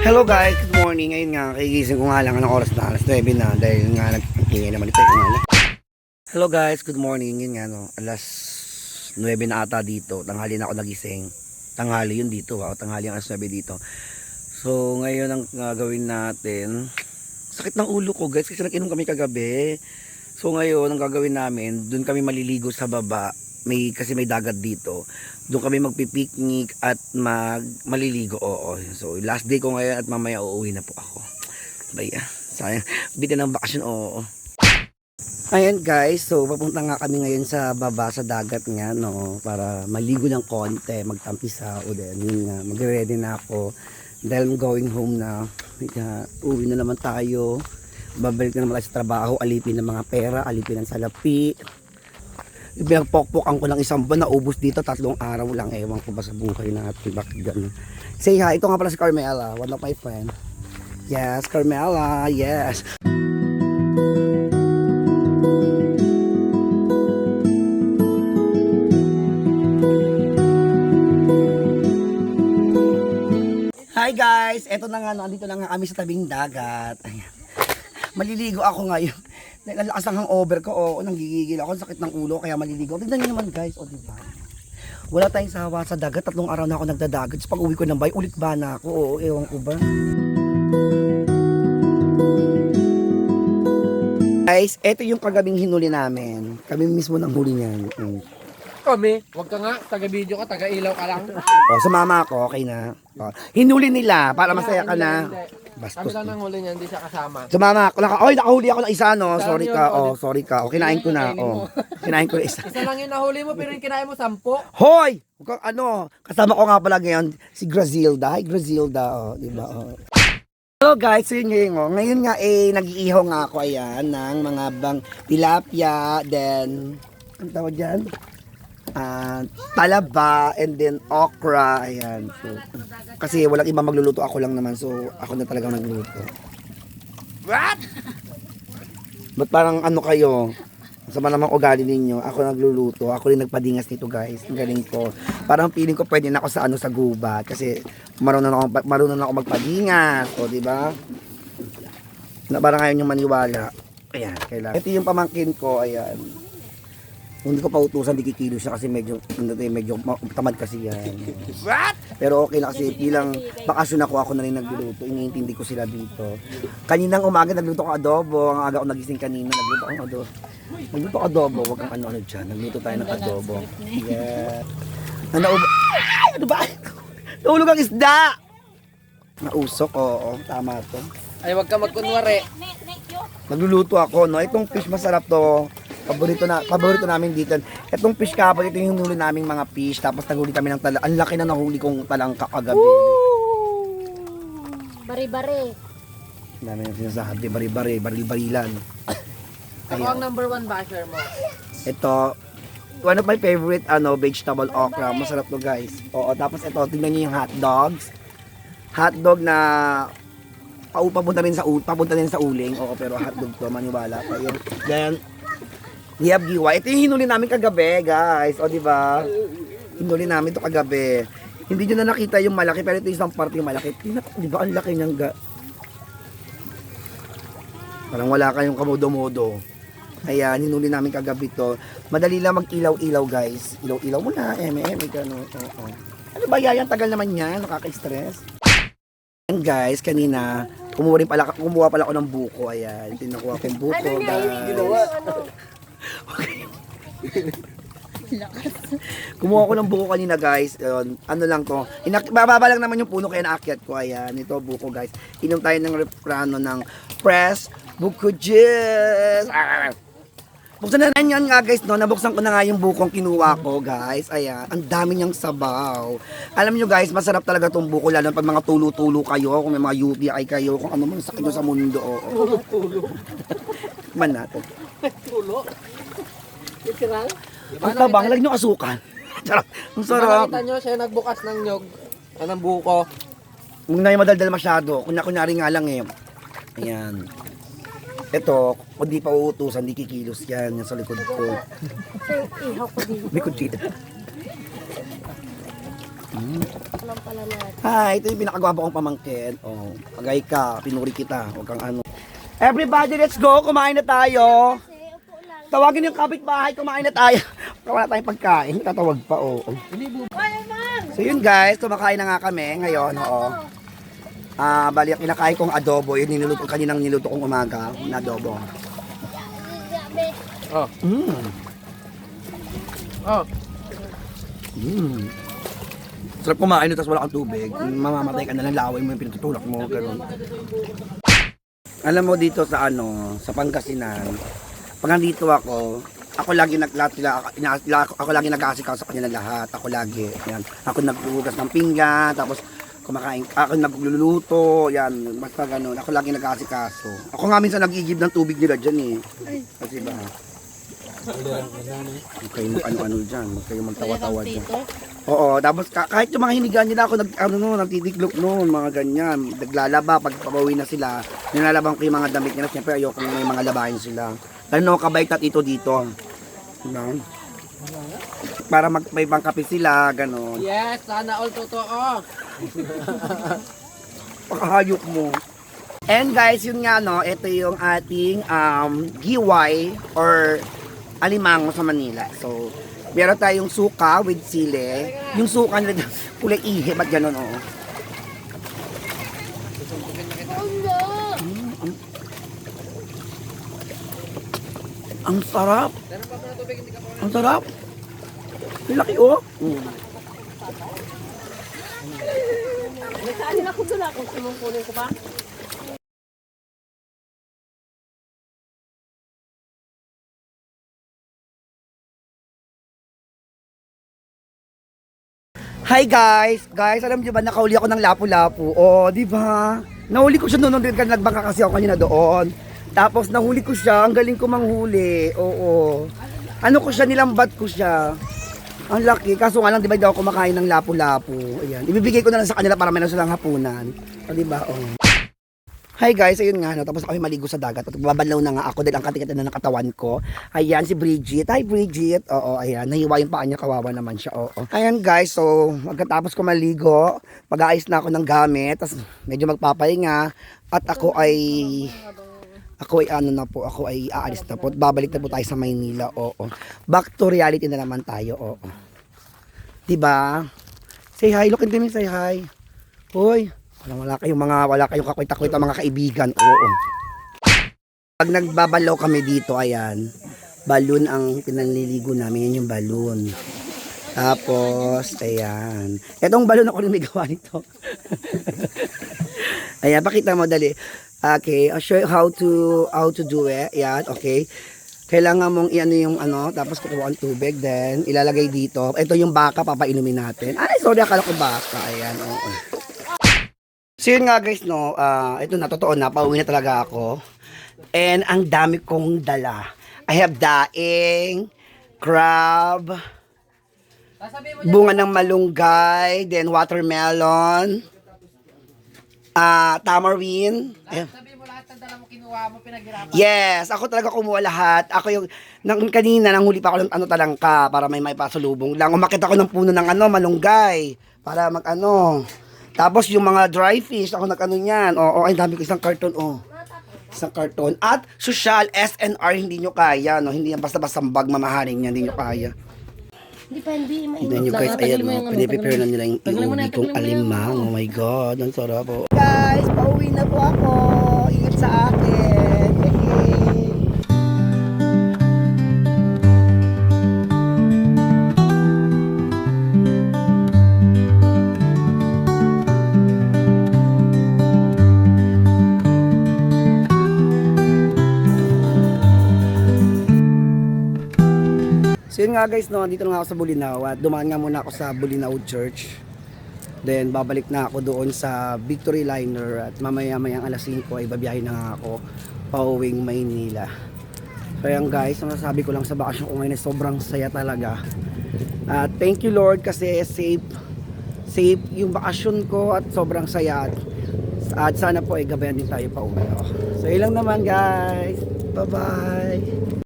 Hello guys, good morning. Ngayon nga, kagigising ko nga lang ng oras na alas 9 na dahil nga nag-ingay naman ito. Hello guys, good morning. Ngayon nga, no, alas 9 na ata dito. Tanghali na ako nagising. Tanghali yun dito, tanghali ang alas 9 dito. So ngayon ang gagawin natin, sakit ng ulo ko guys kasi nag-inom kami kagabi. So ngayon ang gagawin namin, dun kami maliligo sa baba. Kasi may dagat dito. Doon kami magpipiknik at maliligo. Oo. So last day ko ngayon at mamaya uuwi na po ako. Baya, sayang. Bitin ng bakasyon. Oo. Ayan guys, so papunta nga kami ngayon sa baba sa dagat nga, no, para maligo ng konti, magtampisa o din. Yun nga, magre-ready na ako dahil I'm going home na. Uwi na naman tayo. Babalik na naman sa trabaho, alipin ng mga pera, alipin ng salapi. Pinagpokpokan ko ng isang buwan, naubos dito 3 araw lang. Ewan ko ba sa buhay natin, bakit ganun. Say hi, ito nga pala si Carmela, one of my friend. Yes, Carmela, yes. Hi guys, eto na nga, andito na nga kami sa tabing dagat. Ayan. Maliligo ako ngayon. Dahil ang lakas ng hangover ko, nanggigigil ako, sakit ng ulo, kaya maliligo. Tignan nyo naman guys, diba? Wala tayong sawa sa dagat, 3 araw na ako nagdadagat. So, pag uwi ko ng bay, ulit ba na ako? Ewan ko ba? Guys, eto yung kagabing hinuli namin. Kami mismo nang huli niyan. Kami, wag ka nga, taga-video ka, taga-ilaw ka lang. Sumama ako, okay na. Hinuli nila, para masaya ka na. Kami lang nang huli niya, hindi siya kasama. Sumama ako. Nakahuli ako ng isa, no? Sorry ka, sorry ka. Kinain ko na, Kinain ko na isa. Isa lang yung nahuli mo, pero yung kinain mo 10. Hoy! Kasama ko nga pala ngayon, si Grazilda. Hi, Grazilda, diba, Hello guys, so yun ngayon, ngayon nga, nag-iihaw nga ako, ayan, ng mga tilapia, then, ang tawag dyan? Talaba, and then okra, ayan. So, kasi walang iba magluluto, ako lang naman, so ako na talagang nagluluto. What? Ba't parang ano kayo? Sama namang ugali ninyo, ako nagluluto, ako rin nagpadingas nito guys, ang galing ko. Parang feeling ko pwede na ako sa gubat, kasi marunong na ako magpadingas, o diba? Na parang ayaw nyo maniwala. Ayan, kailangan. Ito yung pamangkin ko, ayan. Hindi ko pa utusan, di kikilo siya kasi medyo tamad kasi yan. What? Pero okay lang kasi bilang bakasyon ako na rin nagluluto. Iniintindi ko sila dito. Kaninang umaga nagluto ko adobo. Ang aga ko nagising kanina, nagluto ko adobo. Nagluto ko adobo, wag kang ano dyan. Nagluto tayo ng adobo. Yeah. Ano ba? Nahulog ang isda! Nausok, oo. Tama to. Ay, wag ka magkunwari. Nagluluto ako, no? Itong fish masarap to. Paborito namin dito. Etong fish kapag ito yung hinuli naming mga fish. Tapos naghuli kami ng tala. Ang laki na nahuli kong talangka kagabi. Bari-bari. Dami yung sinasabi. Bari-bari. Baril-barilan. Ako ang number 1 basher mo. Ito. One of my favorite vegetable okra. Masarap to guys. Oo. Tapos ito. Tingnan nyo yung hot dogs. Hotdog na papunta rin sa uling. Oo. Pero hotdog to. Maniwala kayo. Then Hiyab giwa. Ito yung hinuli namin kagabi, guys. O, di ba? Hinuli namin ito kagabi. Hindi nyo na nakita yung malaki, pero ito isang parte yung malaki. Di ba? Ang laki niyang parang wala kayong kamodo-modo. Ayan, hinuli namin kagabi to. Madali lang mag-ilaw-ilaw, guys. Ilaw-ilaw mo na. Gano'n. Ano ba yan? Tagal naman yan. Nakaka-stress. Ayan, guys. Kanina, kumuha pala ako ng buko. Ayan. Tinakuha ko yung buko, guys. Kumuha ko ng buko kanina guys. Ano lang to, bababa lang naman yung puno kaya naakyat ko. Ayan, ito buko guys. Inom tayo ng refrano ng fresh buko juice. Buksan na yan nga guys, no? Nabuksan ko na nga yung bukong kinuha ko guys. Ayan, ang dami niyang sabaw. Alam niyo guys, masarap talaga tong buko, lalo pag mga tulo-tulo kayo, kung may mga UTI kayo, kung ano man sakit nyo sa mundo. Tulo-tulo. Man natin. Tulo? Literal? Ang tabang, lagyan nyo asukal. Ang sarap. Nakita nyo, siya nagbukas ng nyog. Ng buko. Huwag na yung madaldal masyado. Kunyari nga lang Ayan. Ito, kung di pa uutusan, di kikilos yan. Yan sa likod ko. Ihaw ko din. May kutsita. Alam pala natin. Hi, ito yung pinakagwapo kong pamangkin. Oh, pagay ka, pinuri kita. Huwag kang ano. Everybody, let's go. Kumain na tayo. Kasi upo lang. Tawagin yung kapitbahay, kumain na tayo. Wala tayong pagkain. Tatawag pa, oh. Ay, man! So yun guys, kumakain na nga kami ngayon, oo. Bali, ang kinakain kong adobo, yun kaninang niluto kong umaga, na adobo. Gabi. Oh. Mm. Oh. Mm. Sarap kumain, tapos wala kang tubig. Mamamatay ka na lang, laway mo yung pinatutulak mo, gano'n. Alam mo dito sa sa Pangasinan, pag nandito ako lagi ako lagi nag-aasikaso sa kanila lahat. Ako lagi, yan. Ako naghuhugas ng pinggan, tapos kumakain, ako nagluluto, yan, basta gano'n. Ako lagi nag-aasikaso. Ako nga minsan nag-igib ng tubig nila dyan Kasi ba? Huwag kayo ano dyan, huwag kayo magtawa-tawa dyan. Oo, tapos kahit yung mga hinigaan nila ako nagtitiklop noon, mga ganyan. Naglalaba, pag pabawi na sila, nilalabang ko yung mga damit nila. Siyempre ayoko may mga labahin sila. Lalo kabait at ito dito. Diba? Para may pangkape sila, gano'n. Yes, sana all totoo. Pakahayok mo. And guys, yun nga ito yung ating giway or alimango sa Manila. So, meron tayong suka with sili. Yung suka nila kulay ihi, ba't gano'n Ulo! Ang sarap. Ang sarap. Ang laki Nagkaanin ako doon ako. Sumungkunin ko ba? Hi guys! Guys, alam niyo ba nakauli ako ng lapu-lapu? Oh, di ba? Nahuli ko siya noon nagbangka kasi ako kanina doon. Tapos nahuli ko siya, ang galing ko manghuli. Oo. Ano ko siya, nilambat ko siya. Ang laki, kaso nga lang di ba daw ako kumakain ng lapu-lapu. Ayan, ibibigay ko na lang sa kanila para meron silang hapunan. O di ba? Oh. Hi guys, ayun nga, tapos ako maligo sa dagat at babalaw na nga ako dahil ang katikat na ng katawan ko. Ayan, si Bridget. Hi Bridget. Oo, ayan, nahiwa yung paa niya, kawawa naman siya. Oo. Ayan guys, so pagkatapos ko maligo, pag-aayos na ako ng gamit, tapos medyo magpapahinga at ako ay aalis na po. Babalik na po tayo sa Maynila. Oo. Back to reality na naman tayo. Oo. 'Di ba? Say hi, look into me, say hi. Hoy. Wala kayong kakwita-kwita mga kaibigan. Oo. Pag nagbabalaw kami dito, ayan. Balloon ang pinanliligo namin. Yan yung balloon. Tapos, ayan. Etong balloon ako rin may gawa nito. Ayan, pakita mo dali. Okay, I'll show you how to do it. Ayan, okay. Kailangan mong iano yung tapos kukuha ang tubig, then ilalagay dito. Ito yung baka, papainumin natin. Ay, sorry, akala ko baka. Ayan, oo. So yun nga guys, ito na, totoo na, pauwi na talaga ako. And ang dami kong dala. I have daing, crab, bunga ng malunggay, then watermelon, tamarind. Sabi mo lahat ng dala mo kinuha mo, pinaghirapan. Yes, ako talaga kumuha lahat. Ako yung, kanina, nanghuli pa ako ng talangka para may pasalubong lang. Umakit ako ng puno ng malunggay para Tapos yung mga dry fish, ako niyan. Ay dami ko isang karton, Isang karton. At social, SNR, hindi nyo kaya, Hindi yan basta-basta bag mamahaling niya, hindi nyo kaya. Depende. Tignan nyo guys, ayan, piniprepare na nila yung iuwi kong alimang. Oh my God, ang sarap po. Guys, pauwi na po ako. Ingat sa akin. So yun nga guys, dito na ako sa Bulinaw at dumaan nga muna ako sa Bulinaw Church. Then babalik na ako doon sa Victory Liner at mamaya-mayang alas 5 ay babiyahin na nga ako pauwing Maynila. So yan guys, masasabi ko lang sa bakasyon ko ngayon ay sobrang saya talaga. Thank you Lord kasi safe yung bakasyon ko at sobrang saya at sana po ay gabayan din tayo pauwi. So yun lang naman guys, bye bye.